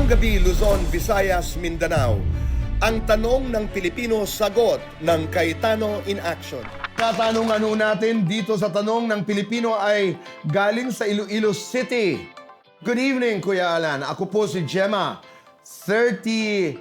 Magandang gabi, Luzon, Visayas, Mindanao. Ang tanong ng Pilipino, sagot ng Cayetano in Action. Katanungan natin dito sa tanong ng Pilipino ay galing sa Iloilo City. Good evening, Kuya Alan. Ako po si Gemma, 39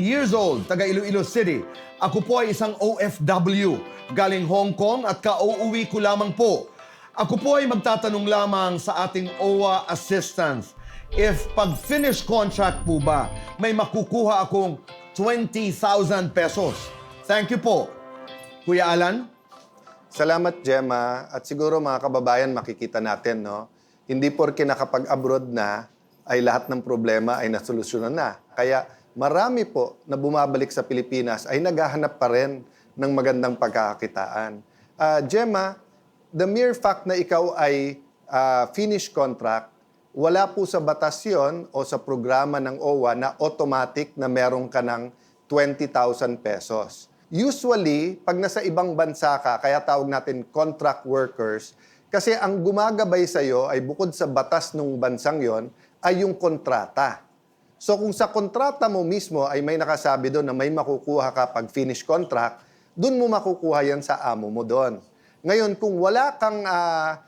years old, taga Iloilo City. Ako po ay isang OFW, galing Hong Kong at kauuwi ko lamang po. Ako po ay magtatanong lamang sa ating OWA assistance. If pag-finish contract po ba, may makukuha akong 20,000 pesos. Thank you po. Kuya Alan? Salamat, Gemma. At siguro mga kababayan, makikita natin, no? Hindi porke nakapag-abroad na, ay lahat ng problema ay nasolusyonan na. Kaya marami po na bumabalik sa Pilipinas ay naghahanap pa rin ng magandang pagkakakitaan. Gemma, the mere fact na ikaw ay finish contract, wala po sa batas yun o sa programa ng OWA na automatic na meron ka ng 20,000 pesos. Usually, pag nasa ibang bansa ka, kaya tawag natin contract workers, kasi ang gumagabay sa'yo ay bukod sa batas ng bansang yon ay yung kontrata. So kung sa kontrata mo mismo ay may nakasabi doon na may makukuha ka pag finish contract, doon mo makukuha yan sa amo mo doon. Ngayon, kung wala kang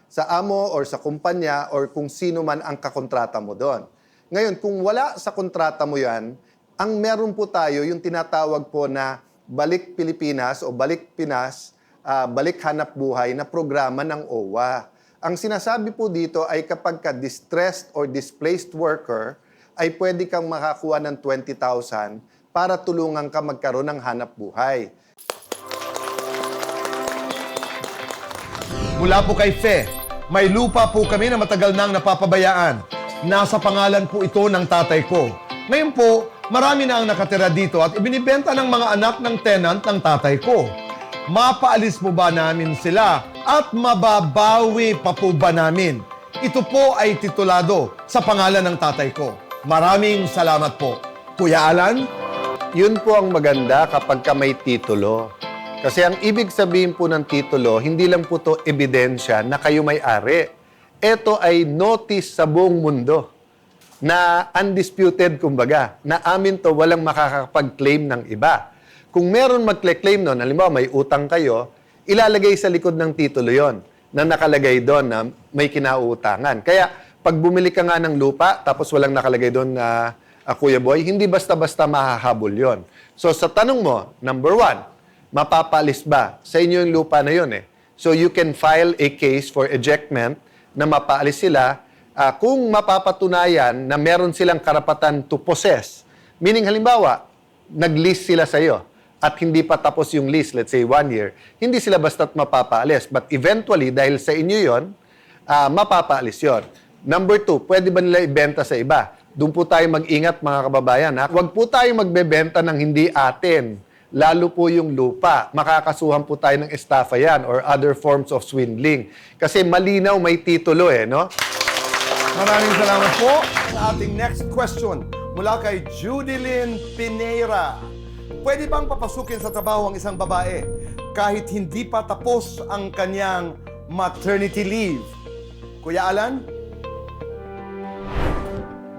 sa amo or sa kumpanya or kung sino man ang kakontrata mo doon. Ngayon, kung wala sa kontrata mo yan, ang meron po tayo yung tinatawag po na Balik Pilipinas o Balik Pinas, Balik Hanap Buhay na programa ng OWA. Ang sinasabi po dito ay kapag ka distressed or displaced worker, ay pwede kang makakuha ng 20,000 para tulungan ka magkaroon ng hanap buhay. Mula po kay Fe, may lupa po kami na matagal nang napapabayaan. Nasa pangalan po ito ng tatay ko. Ngayon po, marami na ang nakatira dito at ibinibenta ng mga anak ng tenant ng tatay ko. Mapaalis po ba namin sila at mababawi pa po ba namin? Ito po ay titulado sa pangalan ng tatay ko. Maraming salamat po. Kuya Alan? Yun po ang maganda kapag ka may titulo. Kasi ang ibig sabihin po ng titulo, hindi lang po to ebidensya na kayo may-ari. Ito ay notice sa buong mundo na undisputed, kumbaga, na amin to walang makakapag-claim ng iba. Kung meron mag-claim nun, halimbawa may utang kayo, ilalagay sa likod ng titulo yon na nakalagay doon na may kinauutangan. Kaya pag bumili ka nga ng lupa, tapos walang nakalagay doon na Kuya Boy, hindi basta-basta mahahabol yon. So sa tanong mo, number 1, mapapalis ba? Sa inyo yung lupa na yun eh. So you can file a case for ejectment na mapaalis sila kung mapapatunayan na meron silang karapatan to possess. Meaning halimbawa, nag-lease sila sa iyo at hindi pa tapos yung lease, let's say 1 year, hindi sila basta't mapapaalis. But eventually, dahil sa inyo yon, mapapaalis yon. Number 2, pwede ba nila ibenta sa iba? Doon po tayo mag-ingat mga kababayan. Huwag po tayo magbebenta ng hindi atin. Lalo po yung lupa. Makakasuhan po tayo ng estafa yan or other forms of swindling. Kasi malinaw may titulo eh, no? Maraming salamat po. Ang ating next question mula kay Judilyn Pineira. Pwede bang papasukin sa trabaho ang isang babae kahit hindi pa tapos ang kanyang maternity leave? Kuya Alan?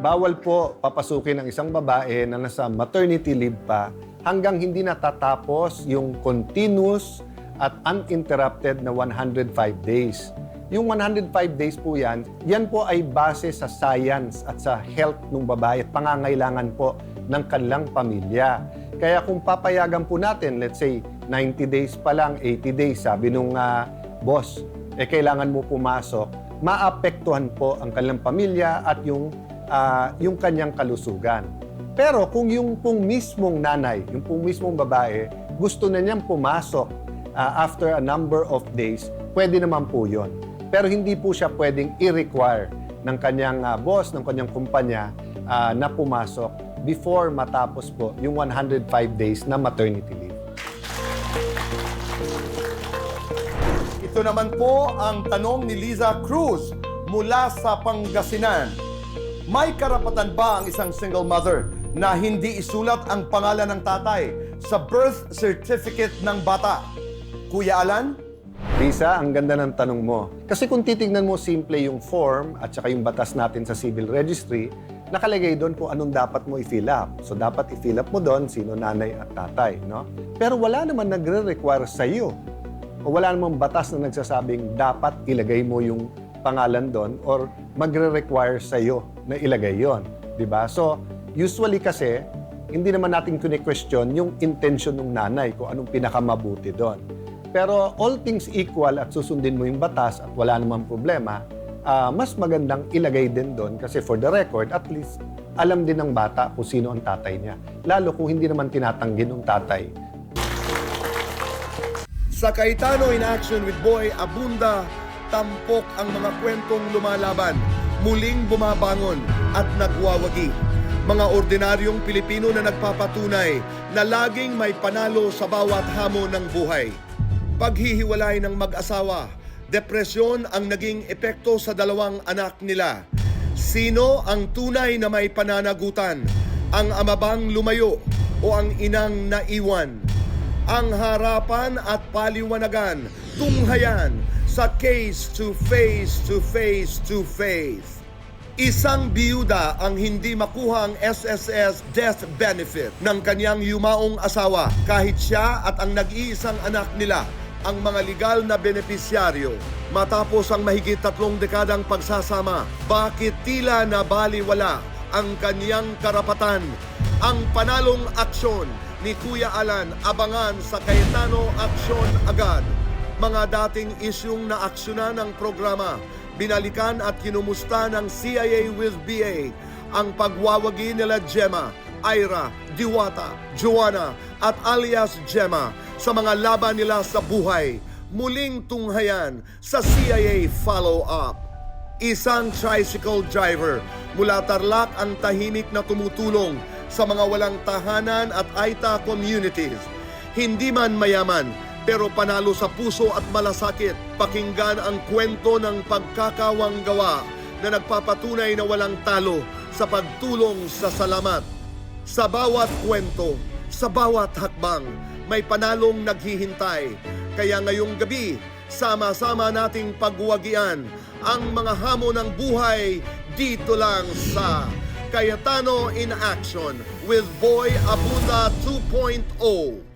Bawal po papasukin ang isang babae na nasa maternity leave pa hanggang hindi natatapos yung continuous at uninterrupted na 105 days. Yung 105 days po yan po ay base sa science at sa health ng babae at pangangailangan po ng kanilang pamilya. Kaya kung papayagan po natin, let's say 90 days pa lang, 80 days, sabi nung boss, kailangan mo pumasok, maapektuhan po ang kanilang pamilya at yung kanyang kalusugan. Pero kung yung pong mismong nanay, yung pong mismong babae, gusto na niyang pumasok after a number of days, pwede naman po yun. Pero hindi po siya pwedeng i-require ng kanyang boss, ng kanyang kumpanya na pumasok before matapos po yung 105 days na maternity leave. Ito naman po ang tanong ni Liza Cruz mula sa Pangasinan. May karapatan ba ang isang single mother na hindi isulat ang pangalan ng tatay sa birth certificate ng bata? Kuya Alan? Lisa, ang ganda ng tanong mo. Kasi kung titignan mo simple yung form at saka yung batas natin sa civil registry, nakalagay doon kung anong dapat mo i-fill up. So dapat i-fill up mo doon sino nanay at tatay, no? Pero wala naman nagre-require sa iyo. O wala namang batas na nagsasabing dapat ilagay mo yung pangalan doon or magre-require sa iyo na ilagay yon, 'di ba? So usually kasi hindi naman natin kine-question yung intention ng nanay kung anong pinakamabuti doon. Pero all things equal at susundin mo yung batas at wala namang problema, mas magandang ilagay din doon kasi for the record, at least alam din ng bata kung sino ang tatay niya. Lalo kung hindi naman tinatanggi ng tatay. Sa Cayetano in Action with Boy Abunda, tampok ang mga kwentong lumalaban, muling bumabangon at nagwawagi. Mga ordinaryong Pilipino na nagpapatunay na laging may panalo sa bawat hamon ng buhay. Paghihiwalay ng mag-asawa, depresyon ang naging epekto sa dalawang anak nila. Sino ang tunay na may pananagutan? Ang ama bang lumayo o ang inang naiwan? Ang harapan at paliwanagan, tunghayan sa case to face to face to face. Isang biyuda ang hindi makuha ang SSS death benefit ng kanyang yumaong asawa kahit siya at ang nag-iisang anak nila ang mga legal na benepisyaryo. Matapos ang mahigit 3 dekadang pagsasama, bakit tila nabaliwala ang kanyang karapatan? Ang panalong aksyon ni Kuya Alan, abangan sa Cayetano Aksyon agad. Mga dating isyung na aksyonan ng programa, binalikan at kinumusta ng CIA with BA ang pagwawagi nila Gemma, Ira, Diwata, Joanna at alias Gemma sa mga laban nila sa buhay. Muling tunghayan sa CIA follow-up. Isang tricycle driver mula Tarlac ang tahimik na tumutulong sa mga walang tahanan at Aita communities. Hindi man mayaman, pero panalo sa puso at malasakit. Pakinggan ang kwento ng pagkakawang gawa na nagpapatunay na walang talo sa pagtulong sa salamat. Sa bawat kwento, sa bawat hakbang, may panalong naghihintay. Kaya ngayong gabi, sama-sama nating pagwagian ang mga hamon ng buhay dito lang sa Cayetano in Action with Boy Abunda 2.0.